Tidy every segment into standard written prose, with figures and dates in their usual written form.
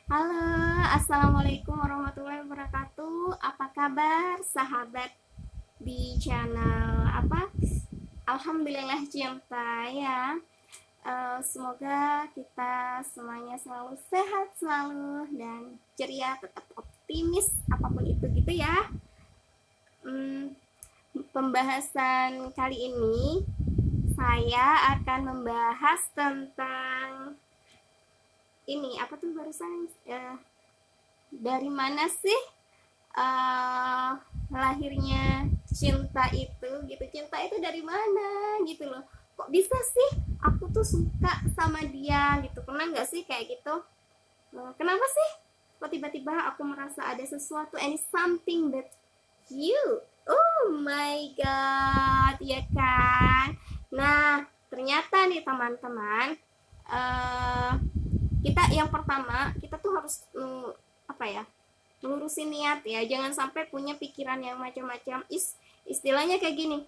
Halo, assalamualaikum warahmatullahi wabarakatuh. Apa kabar, sahabat di channel apa? Alhamdulillah cinta ya. Semoga kita semuanya selalu sehat selalu dan ceria, tetap optimis apapun itu gitu ya. Hmm, Pembahasan kali ini saya akan membahas tentang ini apa tuh barusan dari mana sih uh, lahirnya cinta itu gitu, cinta itu dari mana gitu loh, kok bisa sih aku tuh suka sama dia gitu, pernah nggak sih kayak gitu. Kenapa sih kok tiba-tiba aku merasa ada sesuatu, any something that you, oh my god, ya kan. Nah, ternyata nih teman-teman, uh, kita yang pertama kita tuh harus apa ya, lurusin niat ya, jangan sampai punya pikiran yang macam-macam. Istilahnya kayak gini,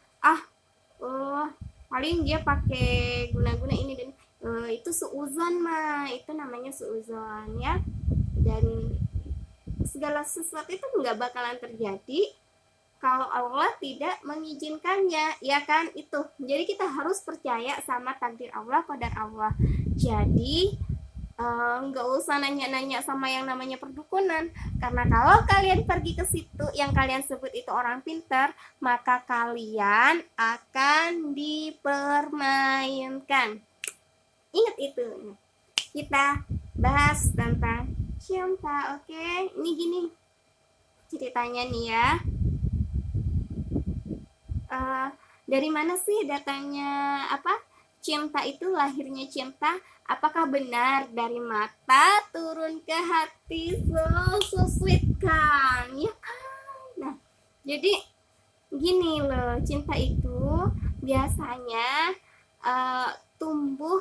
oh paling dia pakai guna-guna ini dan itu suuzon mah, itu namanya suuzon ya. Dan segala sesuatu itu nggak bakalan terjadi kalau Allah tidak mengizinkannya, ya kan itu. Jadi kita harus percaya sama takdir Allah, qadar Allah. Jadi nggak usah nanya-nanya sama yang namanya perdukunan, karena kalau kalian pergi ke situ yang kalian sebut itu orang pintar, maka kalian akan dipermainkan. Ingat itu. Kita bahas tentang cinta, oke? Ini gini ceritanya nih ya. uh, dari mana sih datangnya apa cinta itu, lahirnya cinta? Apakah benar dari mata turun ke hati? So sweet kan, ya kan. Nah, jadi gini loh, cinta itu biasanya tumbuh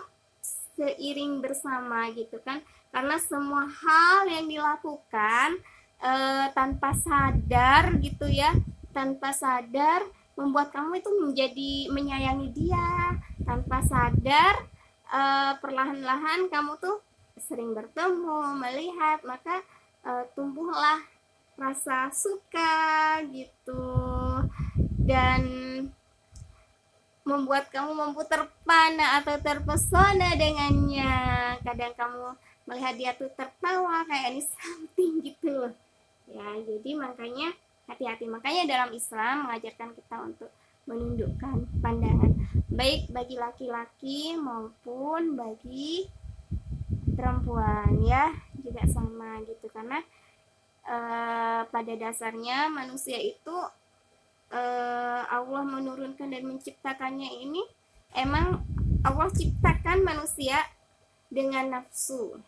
seiring bersama gitu kan, karena semua hal yang dilakukan tanpa sadar gitu ya, tanpa sadar membuat kamu itu menjadi menyayangi dia. Tanpa sadar perlahan-lahan kamu tuh sering bertemu, melihat, maka tumbuhlah rasa suka gitu, dan membuat kamu mampu terpana atau terpesona dengannya. Kadang kamu melihat dia tuh tertawa kayak ini something gitu loh ya. Jadi makanya hati-hati, makanya dalam Islam mengajarkan kita untuk menundukkan pandangan, baik bagi laki-laki maupun bagi perempuan ya, juga sama gitu. Karena pada dasarnya manusia itu Allah menurunkan dan menciptakannya ini, emang Allah ciptakan manusia dengan nafsu,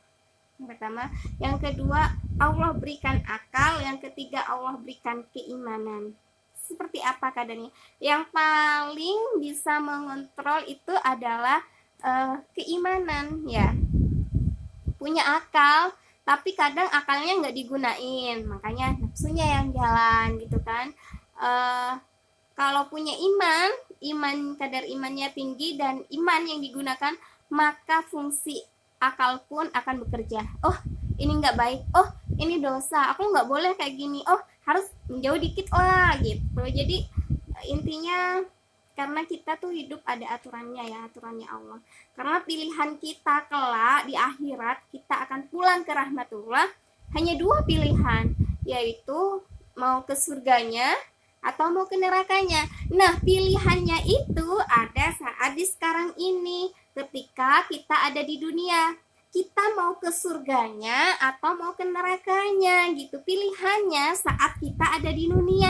yang pertama. Yang kedua, Allah berikan akal. Yang ketiga, Allah berikan keimanan. Seperti apa keadaannya? Yang paling bisa mengontrol itu adalah keimanan ya. Punya akal, tapi kadang akalnya nggak digunain, makanya nafsunya yang jalan gitu kan. Kalau punya iman, kadar imannya tinggi dan iman yang digunakan, maka fungsi akal pun akan bekerja. Oh, ini nggak baik, oh ini dosa, aku nggak boleh kayak gini, oh harus menjauh dikit lah gitu. Jadi intinya, karena kita tuh hidup ada aturannya ya, aturannya Allah. Karena pilihan kita kelak di akhirat, kita akan pulang ke rahmatullah, hanya dua pilihan, yaitu mau ke surganya atau mau ke nerakanya. Nah, pilihannya itu ada saat di sekarang ini, ketika kita ada di dunia. Kita mau ke surganya atau mau ke nerakanya gitu. Pilihannya saat kita ada di dunia,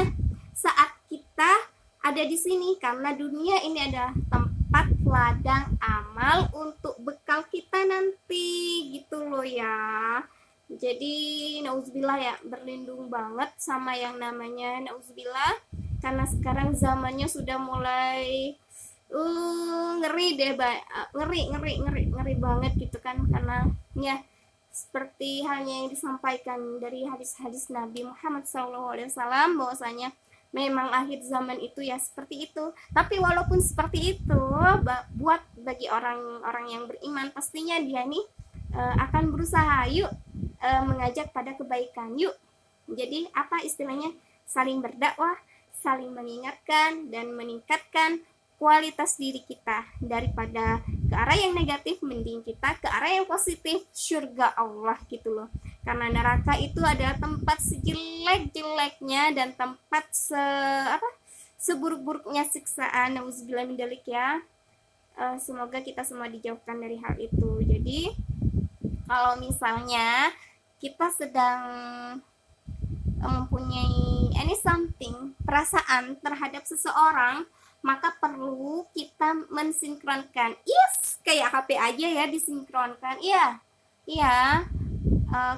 saat kita ada di sini, karena dunia ini adalah tempat ladang amal untuk bekal kita nanti gitu loh ya. Jadi nauzubillah ya, berlindung banget sama yang namanya nauzubillah, karena sekarang zamannya sudah mulai ngeri deh, ngeri banget gitu kan. Karena ya seperti halnya yang disampaikan dari hadis-hadis Nabi Muhammad SAW, bahwasanya memang akhir zaman itu ya seperti itu. Tapi walaupun seperti itu, bagi orang-orang yang beriman, pastinya dia nih akan berusaha. Yuk, mengajak pada kebaikan. Yuk, jadi apa istilahnya, saling berdakwah, saling mengingatkan dan meningkatkan kualitas diri kita, daripada ke arah yang negatif, mending kita ke arah yang positif, surga Allah gitu loh. Karena neraka itu adalah tempat sejelek-jeleknya dan tempat seburuk-buruknya siksaan. Nauzubillah min dzalik ya. Semoga kita semua dijauhkan dari hal itu. Jadi kalau misalnya kita sedang mempunyai something, perasaan terhadap seseorang, maka perlu kita mensinkronkan. Yes, kayak HP aja ya, disinkronkan. Iya, iya.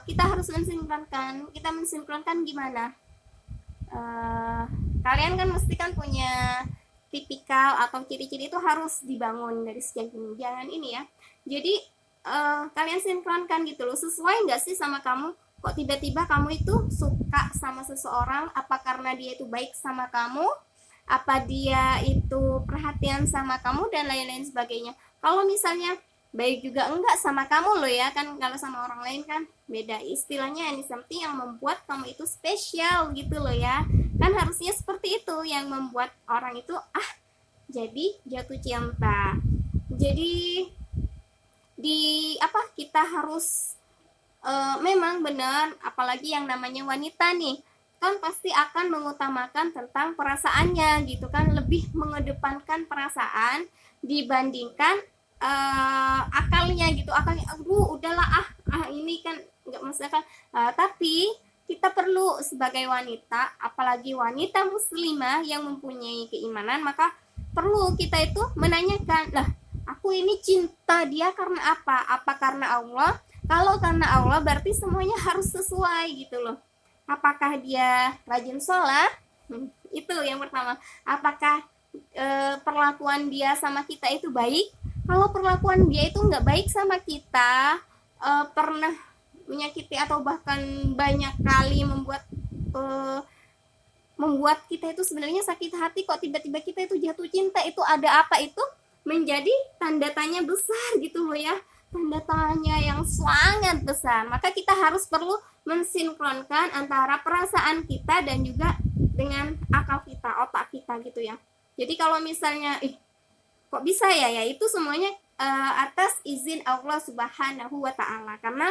Kita harus mensinkronkan. Kita mensinkronkan gimana? Kalian kan mesti kan punya tipikal atau ciri-ciri itu harus dibangun dari sejak ini. Jangan ini ya. Jadi kalian sinkronkan gitu loh. Sesuai nggak sih sama kamu? Kok tiba-tiba kamu itu suka sama seseorang? Apa karena dia itu baik sama kamu? Apa dia itu perhatian sama kamu dan lain-lain sebagainya. Kalau misalnya baik juga enggak sama kamu loh ya, kan kalau sama orang lain kan beda istilahnya. Ini something yang membuat kamu itu spesial gitu loh ya, kan harusnya seperti itu yang membuat orang itu jadi jatuh cinta. Jadi kita harus memang benar, apalagi yang namanya wanita nih kan pasti akan mengutamakan tentang perasaannya gitu kan, lebih mengedepankan perasaan dibandingkan akalnya gitu. Akalnya udahlah ini kan nggak masalah kan. Tapi kita perlu sebagai wanita, apalagi wanita muslimah yang mempunyai keimanan, maka perlu kita itu menanyakan, lah aku ini cinta dia karena apa karena Allah? Kalau karena Allah berarti semuanya harus sesuai gitu loh. Apakah dia rajin sholat? Itu yang pertama. Apakah perlakuan dia sama kita itu baik? Kalau perlakuan dia itu nggak baik sama kita, pernah menyakiti atau bahkan banyak kali membuat kita itu sebenarnya sakit hati, kok tiba-tiba kita itu jatuh cinta, itu ada apa, itu menjadi tanda tanya besar gitu loh ya, tanda tanya yang sangat besar. Maka kita harus perlu mensinkronkan antara perasaan kita dan juga dengan akal kita, otak kita gitu ya. Jadi kalau misalnya kok bisa ya itu semuanya atas izin Allah Subhanahu wa Ta'ala. Karena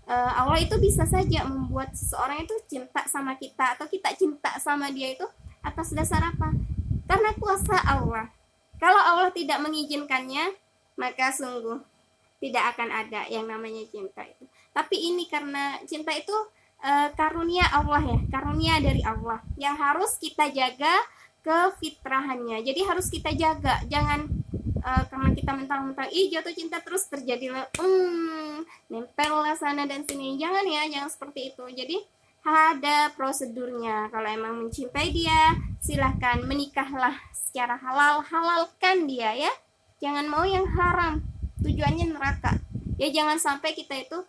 Allah itu bisa saja membuat seseorang itu cinta sama kita, atau kita cinta sama dia itu atas dasar apa? Karena kuasa Allah. Kalau Allah tidak mengizinkannya, maka sungguh tidak akan ada yang namanya cinta itu. Tapi ini karena cinta itu karunia Allah ya, karunia dari Allah yang harus kita jaga kefitrahannya. Jadi harus kita jaga, jangan karena kita mentang-mentang jatuh cinta terus terjadilah nempel lah sana dan sini. Jangan ya, jangan seperti itu. Jadi ada prosedurnya. Kalau emang mencintai dia, silahkan menikahlah secara halal, halalkan dia ya. Jangan mau yang haram, tujuannya neraka. Ya jangan sampai kita itu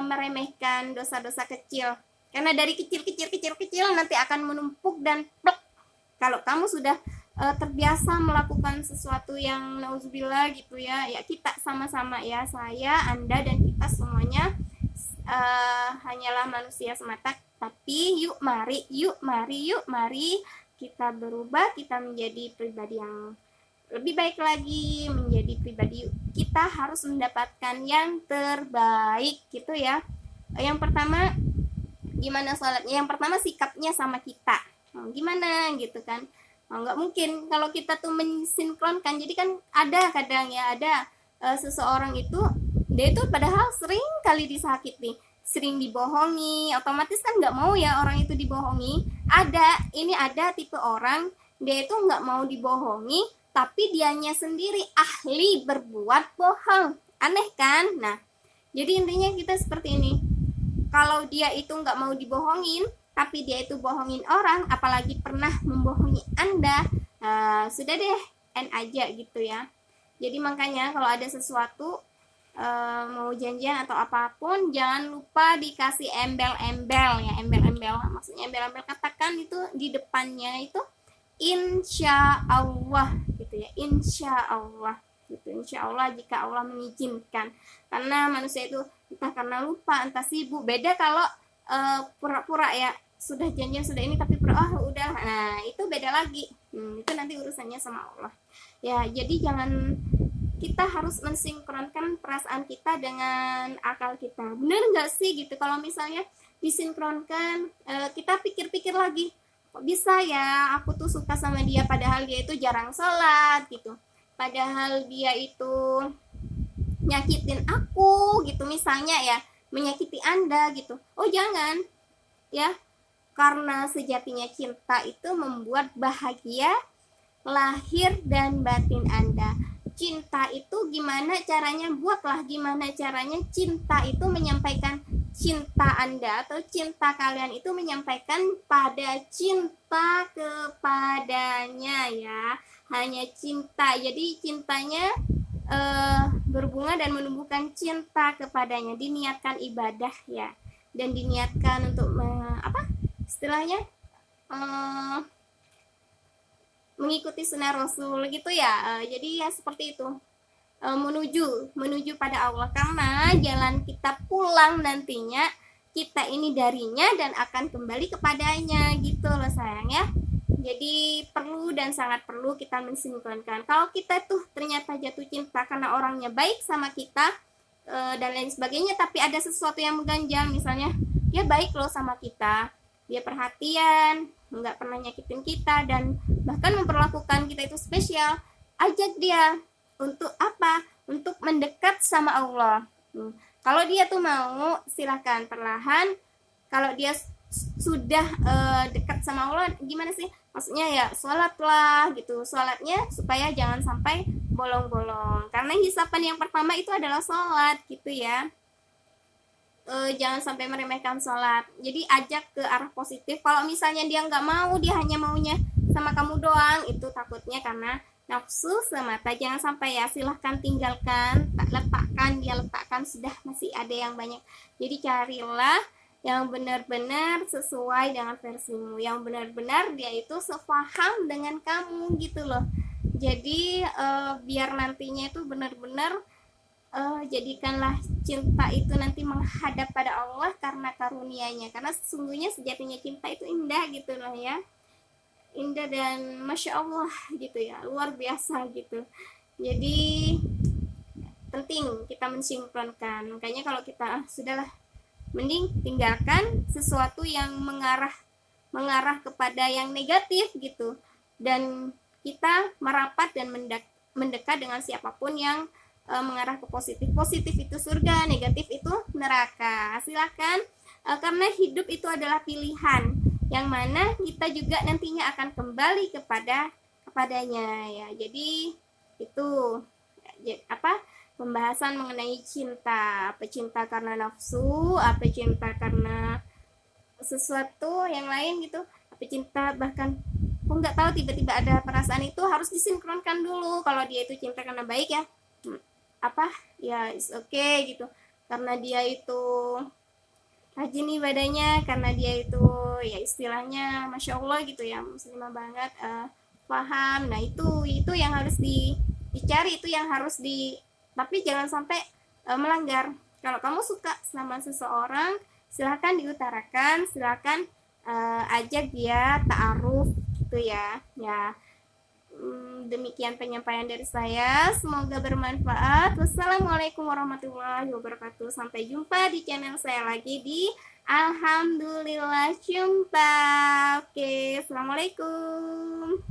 meremehkan dosa-dosa kecil. Karena dari kecil nanti akan menumpuk dan plek. Kalau kamu sudah terbiasa melakukan sesuatu yang nauzubillah gitu ya, ya kita sama-sama ya, saya, Anda dan kita semuanya hanyalah manusia semata. Tapi yuk mari kita berubah, kita menjadi pribadi yang lebih baik lagi, menjadi pribadi kita harus mendapatkan yang terbaik gitu ya. Yang pertama gimana sholatnya, yang pertama sikapnya sama kita gimana gitu kan. Nggak mungkin kalau kita tuh mensinkronkan. Jadi kan ada kadang ya, ada seseorang itu dia itu padahal sering kali disakiti, sering dibohongi, otomatis kan nggak mau ya orang itu dibohongi. Ada tipe orang dia itu nggak mau dibohongi, tapi dianya sendiri ahli berbuat bohong. Aneh kan? Nah, jadi intinya kita seperti ini. Kalau dia itu nggak mau dibohongin, tapi dia itu bohongin orang, apalagi pernah membohongi Anda, sudah deh, end aja gitu ya. Jadi makanya kalau ada sesuatu mau janjian atau apapun, jangan lupa dikasih embel-embel ya, embel-embel. Maksudnya embel-embel, katakan itu di depannya itu insya Allah gitu ya, insya Allah. gitu, insya Allah jika Allah mengizinkan. Karena manusia itu entah karena lupa, entah sibuk. Beda kalau pura-pura ya, sudah janjian sudah ini tapi udah, nah itu beda lagi. Itu nanti urusannya sama Allah ya. Jadi jangan, kita harus mensinkronkan perasaan kita dengan akal kita. Bener nggak sih gitu kalau misalnya disinkronkan, kita pikir-pikir lagi, kok bisa ya aku tuh suka sama dia padahal dia itu jarang sholat gitu, padahal dia itu nyakitin aku gitu misalnya ya, menyakiti Anda gitu. Oh jangan ya, karena sejatinya cinta itu membuat bahagia lahir dan batin Anda. Cinta itu gimana caranya, buatlah gimana caranya cinta itu menyampaikan cinta Anda atau cinta kalian itu menyampaikan pada cinta kepadanya ya. Hanya cinta, jadi cintanya berbunga dan menumbuhkan cinta kepadanya, diniatkan ibadah ya, dan diniatkan untuk istilahnya mengikuti sunnah Rasul gitu ya. Jadi ya seperti itu, menuju pada Allah, karena jalan kita pulang nantinya kita ini darinya dan akan kembali kepadanya gitu loh sayang ya. Jadi perlu dan sangat perlu kita mensinkronkan. Kalau kita tuh ternyata jatuh cinta karena orangnya baik sama kita dan lain sebagainya, tapi ada sesuatu yang mengganjal, misalnya dia baik loh sama kita, dia perhatian, nggak pernah nyakitin kita, dan bahkan memperlakukan kita itu spesial, ajak dia untuk apa? Untuk mendekat sama Allah. Kalau dia tuh mau, silakan perlahan. Kalau dia sudah dekat sama Allah, gimana sih? Maksudnya ya sholatlah gitu, sholatnya supaya jangan sampai bolong-bolong, karena hisapan yang pertama itu adalah sholat gitu ya. Jangan sampai meremehkan sholat. Jadi ajak ke arah positif. Kalau misalnya dia nggak mau, dia hanya maunya sama kamu doang, itu takutnya karena nafsu semata. Jangan sampai ya, silahkan tinggalkan, letakkan, sudah masih ada yang banyak. Jadi carilah yang benar-benar sesuai dengan versimu, yang benar-benar dia itu sepaham dengan kamu gitu loh. Jadi biar nantinya itu benar-benar jadikanlah cinta itu nanti menghadap pada Allah karena karunia-Nya, karena sesungguhnya sejatinya cinta itu indah gitu loh ya, indah dan masya Allah gitu ya, luar biasa gitu. Jadi penting kita mensinkronkan. Makanya kalau kita sudahlah, mending tinggalkan sesuatu yang mengarah kepada yang negatif gitu, dan kita merapat dan mendekat dengan siapapun yang mengarah ke positif. Positif itu surga, negatif itu neraka. Silakan, karena hidup itu adalah pilihan yang mana kita juga nantinya akan kembali kepadanya ya. Jadi itu pembahasan mengenai cinta. Apa cinta karena nafsu, apa cinta karena sesuatu yang lain gitu, apa cinta bahkan aku nggak tahu, tiba-tiba ada perasaan, itu harus disinkronkan dulu. Kalau dia itu cinta karena baik ya, ya it's okay gitu, karena dia itu rajin ibadahnya, karena dia itu ya istilahnya masya Allah gitu ya, muslimah banget, paham. Nah itu yang harus dicari, itu yang harus tapi jangan sampai melanggar. Kalau kamu suka sama seseorang, silahkan diutarakan, silahkan ajak dia ta'aruf gitu ya. Demikian penyampaian dari saya, semoga bermanfaat. Wassalamualaikum warahmatullahi wabarakatuh. Sampai jumpa di channel saya lagi di Alhamdulillah Cinta. Oke, assalamualaikum.